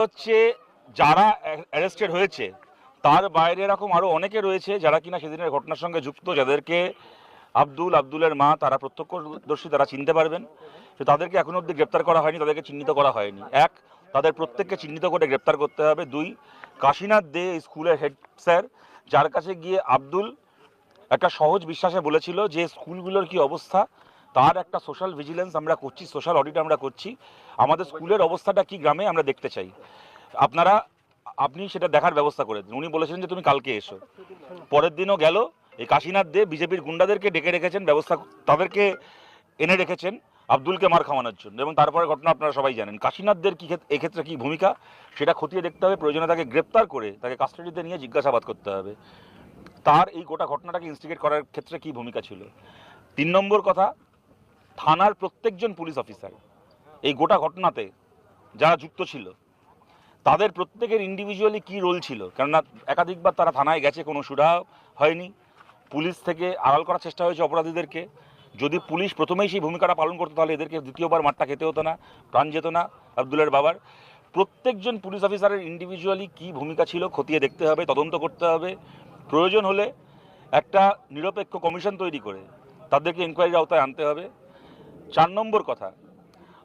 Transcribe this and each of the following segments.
হচ্ছে যারা অ্যারেস্টেড হয়েছে তার বাইরে এরকম আরো অনেকে রয়েছে যারা কিনা সেদিনের ঘটনার সঙ্গে যুক্ত, যাদেরকে আব্দুলের মা তারা প্রত্যক্ষদর্শী, তারা চিনতে পারবেন। তো তাদেরকে এখনো অব্দি গ্রেপ্তার করা হয়নি, তাদেরকে চিহ্নিত করা হয়নি। এক, তাদের প্রত্যেককে চিহ্নিত করে গ্রেপ্তার করতে হবে। দুই, কাশীনাথ দে স্কুলের হেড স্যার, যার কাছে গিয়ে আব্দুল একটা সহজ বিশ্বাসে বলেছিল যে স্কুলগুলোর কি অবস্থা, তার একটা সোশ্যাল ভিজিলেন্স আমরা করছি, সোশ্যাল অডিট আমরা করছি, আমাদের স্কুলের অবস্থাটা কি গ্রামে আমরা দেখতে চাই, আপনি সেটা দেখার ব্যবস্থা করে দিন। উনি বলেছিলেন যে তুমি কালকে এসো। পরের দিনও গেল। এই কাশীনাথ দে বিজেপির গুন্ডাদেরকে ডেকে রেখেছেন, ব্যবস্থা তাদেরকে এনে রেখেছেন আব্দুলকে মার খাওয়ানোর জন্য। এবং তারপরে ঘটনা আপনারা সবাই জানেন। কাশীনাথদের কি এক্ষেত্রে কি ভূমিকা সেটা খতিয়ে দেখতে হবে, প্রয়োজনে তাকে গ্রেপ্তার করে তাকে কাস্টাডিতে নিয়ে জিজ্ঞাসাবাদ করতে হবে, তার এই গোটা ঘটনাটাকে ইনস্টিগেট করার ক্ষেত্রে কি ভূমিকা ছিল। 3 নম্বর কথা, থানার প্রত্যেকজন পুলিশ অফিসার এই গোটা ঘটনাতে যারা যুক্ত ছিল তাদের প্রত্যেকের ইন্ডিভিজুয়ালি কি রোল ছিল, কেননা একাধিকবার তারা থানায় গেছে, কোনো সুরাহা হয়নি, পুলিশ থেকে আড়াল করার চেষ্টা হয়েছে অপরাধীদেরকে। যদি পুলিশ প্রথমেই সেই ভূমিকাটা পালন করতো তাহলে এদেরকে দ্বিতীয়বার মারটা খেতে হতো না, প্রাণ যেত না আব্দুলের বাবার। প্রত্যেকজন পুলিশ অফিসারের ইন্ডিভিজুয়ালি কি ভূমিকা ছিল খতিয়ে দেখতে হবে, তদন্ত করতে হবে, প্রয়োজন হলে একটা নিরপেক্ষ কমিশন তৈরি করে তাদেরকে ইনকোয়ারির আওতায় আনতে হবে। 4 নম্বর কথা,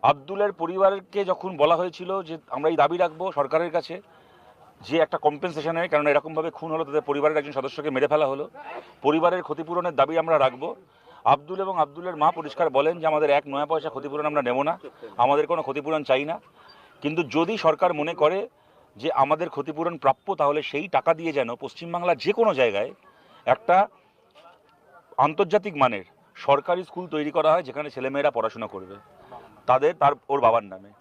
আব্দুলের পরিবারকে যখন বলা হয়েছিল যে আমরা এই দাবি রাখবো সরকারের কাছে যে একটা কম্পেনসেশনের, কারণ এরকমভাবে খুন হলো, তাদের পরিবারের একজন সদস্যকে মেরে ফেলা হলো, পরিবারের ক্ষতিপূরণের দাবি আমরা রাখবো। আব্দুল এবং আব্দুলের মা পরিষ্কার বলেন যে আমাদের 1 নয়া পয়সা ক্ষতিপূরণ আমরা নেব না, আমাদের কোনো ক্ষতিপূরণ চাই না। কিন্তু যদি সরকার মনে করে যে আমাদের ক্ষতিপূরণ প্রাপ্য, তাহলে সেই টাকা দিয়ে যেন পশ্চিমবাংলার যে কোনো জায়গায় একটা আন্তর্জাতিক মানের সরকারি স্কুল তৈরি করা হয় যেখানে ছেলেমেয়েরা পড়াশোনা করবে ওর বাবার নামে।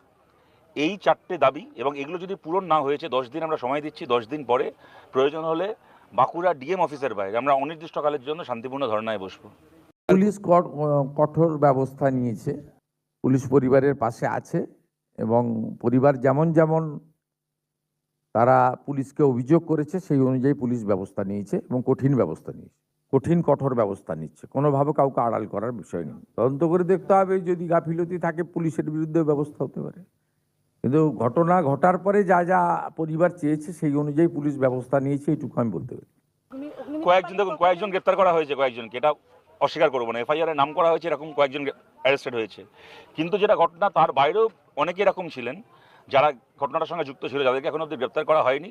এই 4টে দাবি, এবং এগুলো যদি পূরণ না হয়েছে 10 দিন আমরা সময় দিচ্ছি, 10 দিন পরে প্রয়োজন হলে বাঁকুড়া ডিএম অফিসের বাইরে আমরা অনির্দিষ্টকালের জন্য শান্তিপূর্ণ ধর্নায় বসবো। পুলিশ কঠোর ব্যবস্থা নিয়েছে, পুলিশ পরিবারের পাশে আছে এবং পরিবার যেমন যেমন তারা পুলিশকে অভিযোগ করেছে সেই অনুযায়ী পুলিশ ব্যবস্থা নিয়েছে এবং কঠিন ব্যবস্থা নিয়েছে, কঠোর ব্যবস্থা নিচ্ছে। কোনোভাবে কাউকে আড়াল করার বিষয় নেই। তদন্ত করে দেখতে হবে, যদি গাফিলতি থাকে পুলিশের বিরুদ্ধে ব্যবস্থা হতে পারে, কিন্তু ঘটনা ঘটার পরে যা যা পরিবার চেয়েছে সেই অনুযায়ী পুলিশ ব্যবস্থা নিয়েছে, এইটুকু আমি বলতে পারি। কয়েকজন গ্রেপ্তার করা হয়েছে, কয়েকজনকে, এটা অস্বীকার করবো না, এফআইআর এ নাম করা হয়েছে, এরকম কয়েকজন অ্যারেস্টেড হয়েছে। কিন্তু যেটা ঘটনা তার বাইরেও অনেকে এরকম ছিলেন যারা ঘটনাটার সঙ্গে যুক্ত ছিল, যাদেরকে এখন অব্দি গ্রেপ্তার করা হয়নি।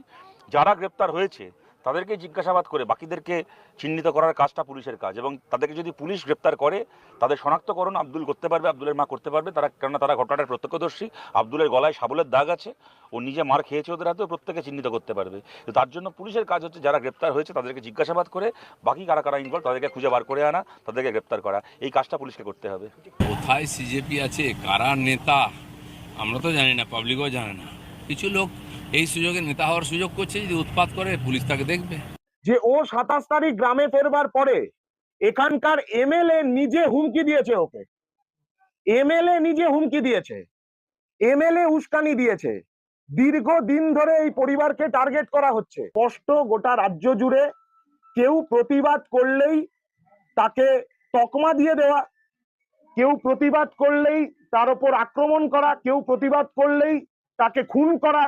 যারা গ্রেপ্তার হয়েছে তাদেরকে জিজ্ঞাসাবাদ করে বাকিদেরকে চিহ্নিত করার কাজটা পুলিশের কাজ, এবং তাদেরকে যদি পুলিশ গ্রেপ্তার করে তাদের শনাক্তকরণ আব্দুল করতে পারবে, আব্দুলের মা করতে পারবে, কেননা তারা ঘটনাটার প্রত্যক্ষদর্শী। আব্দুলের গলায় শাবলের দাগ আছে, ও নিজে মার খেয়েছে ওদের হাতেও, প্রত্যেকে চিহ্নিত করতে পারবে। তো তার জন্য পুলিশের কাজ হচ্ছে যারা গ্রেপ্তার হয়েছে তাদেরকে জিজ্ঞাসাবাদ করে বাকি কারা কারা ইনভলভ তাদেরকে খুঁজে বার করে আনা, তাদেরকে গ্রেপ্তার করা, এই কাজটা পুলিশকে করতে হবে। কোথায় সিজেপি আছে, কারা নেতা আমরা তো জানি না, পাবলিকও জানে না। কিছু লোক এই সুযোগে নেতা হওয়ার সুযোগ করছে, যদি উৎপাত করে পুলিশ তাকে দেখবে। যে ও 27 তারিখ গ্রামে ফেরবার পরে এখানকার এমএলএ নিজে হুমকি দিয়েছে, ওকে এমএলএ নিজে হুমকি দিয়েছে, এমএলএ উস্কানি দিয়েছে। দীর্ঘদিন ধরে এই পরিবারকে টার্গেট করা হচ্ছে। স্পষ্ট গোটা রাজ্য জুড়ে কেউ প্রতিবাদ করলেই তাকে তকমা দিয়ে দেওয়া, কেউ প্রতিবাদ করলেই তার উপর আক্রমণ করা, কেউ প্রতিবাদ করলেই তাকে খুন করা,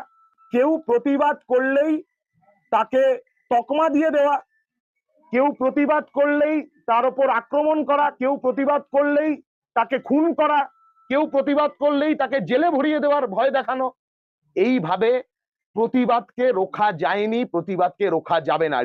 কেউ প্রতিবাদ করলেই তাকে তকমা দিয়ে দেওয়া, কেউ প্রতিবাদ করলেই তার উপর আক্রমণ করা, কেউ প্রতিবাদ করলেই তাকে খুন করা, কেউ প্রতিবাদ করলেই তাকে জেলে ভরিয়ে দেওয়ার ভয় দেখানো। এইভাবে প্রতিবাদকে রোখা যায়নি, প্রতিবাদকে রোখা যাবে না।